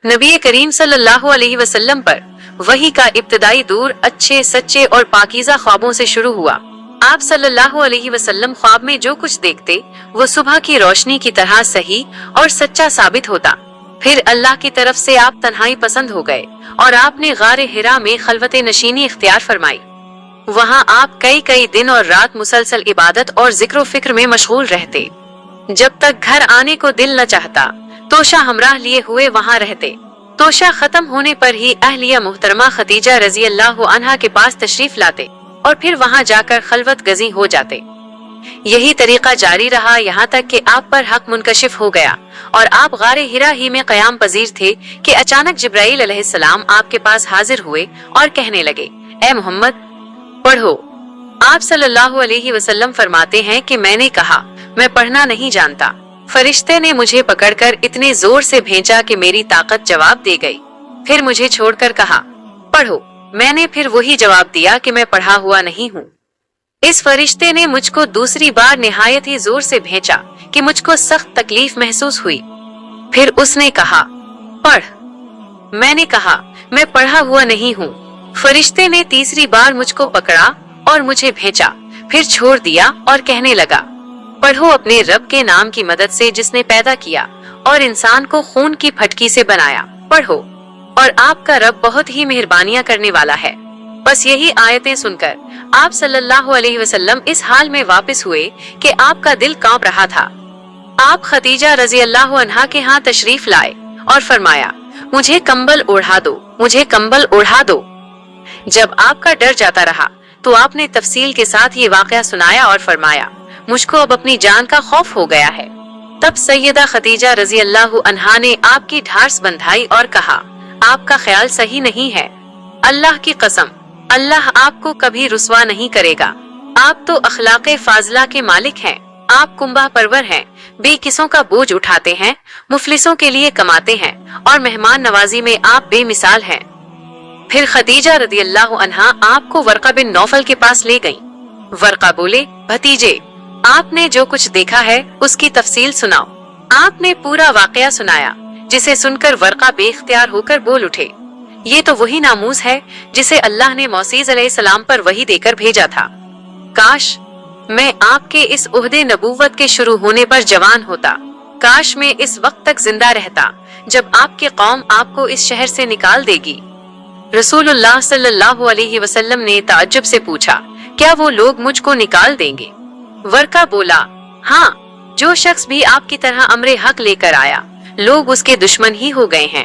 नबी करीम सल्लल्लाहु अलैहि वसल्लम पर वही का इब्तिदाई दौर अच्छे सच्चे और पाकीज़ा ख्वाबों से शुरू हुआ। आप सल्लल्लाहु अलैहि वसल्लम ख्वाब में जो कुछ देखते वो सुबह की रोशनी की तरह सही और सच्चा साबित होता। फिर अल्लाह की तरफ से आप तन्हाई पसंद हो गए और आपने गारे हिरा में खलवत नशीनी इख्तियार फरमाई। वहाँ आप कई कई दिन और रात मुसलसल इबादत और जिक्र फिक्र में मशगूल रहते। जब तक घर आने को दिल न चाहता तोशा हमराह लिए हुए वहाँ रहते। तोशा खत्म होने पर ही अहलिया मुहतरमा खदीजा रजी अल्लाह अन्हा के पास तशरीफ लाते और फिर वहाँ जाकर खलवत गजी हो जाते। यही तरीका जारी रहा यहाँ तक कि आप पर हक मुनकशिफ हो गया और आप गारे हिरा ही में क़याम पजीर थे कि अचानक जिब्राईल अलैहिस्सलाम आपके पास हाजिर हुए और कहने लगे, ए मोहम्मद पढ़ो। आप सल्लल्लाहु अलैहि वसल्लम फरमाते हैं कि मैंने कहा मैं पढ़ना नहीं जानता। फरिश्ते ने मुझे पकड़कर इतने जोर से भेजा कि मेरी ताकत जवाब दे गई। फिर मुझे छोड़कर कहा पढ़ो। मैंने फिर वही जवाब दिया कि मैं पढ़ा हुआ नहीं हूँ। इस फरिश्ते ने मुझको दूसरी बार निहायत ही जोर से भेजा कि मुझको सख्त तकलीफ महसूस हुई। फिर उसने कहा पढ़। मैंने कहा मैं पढ़ा हुआ नहीं हूँ। फरिश्ते ने तीसरी बार मुझको पकड़ा और मुझे भेजा, फिर छोड़ दिया और कहने लगा पढ़ो अपने रब के नाम की मदद से जिसने पैदा किया और इंसान को खून की फटकी से बनाया। पढ़ो और आपका रब बहुत ही मेहरबानियां करने वाला है। बस यही आयतें सुनकर आप सल्लल्लाहु अलैहि वसल्लम इस हाल में वापस हुए कि आपका दिल कांप रहा था। आप खदीजा रजी अल्लाह अन्हा के यहाँ तशरीफ लाए और फरमाया मुझे कंबल ओढ़ा दो, मुझे कंबल ओढ़ा दो। जब आपका डर जाता रहा तो आपने तफसील के साथ ये वाकया सुनाया और फरमाया मुझको अब अपनी जान का खौफ हो गया है। तब सैयदा खदीजा रजी अल्लाह अन्हा ने आपकी ढार्स बंधाई और कहा आपका ख्याल सही नहीं है। अल्लाह की कसम, अल्लाह आपको कभी रुस्वा नहीं करेगा। आप तो अखलाक़े फाजला के मालिक हैं। आप कुंबा परवर हैं, बेकिसों का बोझ उठाते हैं, मुफलिसों के लिए कमाते हैं और मेहमान नवाजी में आप बेमिसाल हैं। फिर खदीजा रदी अल्लाह अन्हा आपको वर्का बिन नौफल के पास ले गईं। वर्का बोले भतीजे आपने जो कुछ देखा है उसकी तफसील सुनाओ। आपने पूरा वाकया सुनाया जिसे सुनकर वर्का बेख्तियार होकर बोल उठे ये तो वही नामूस है जिसे अल्लाह ने मौसीज अलैहिस्सलाम पर वही देकर भेजा था। काश मैं आपके इस उहदे नबूवत के शुरू होने पर जवान होता। काश मैं इस वक्त तक जिंदा रहता जब आपकी कौम आपको इस शहर से निकाल देगी। रसूलुल्लाह सल्लल्लाहु अलैहि वसल्लम ने ताज्जुब से पूछा क्या वो लोग मुझको निकाल देंगे? वर्का बोला हाँ, जो शख्स भी आपकी तरह अमरे हक लेकर आया लोग उसके दुश्मन ही हो गए हैं।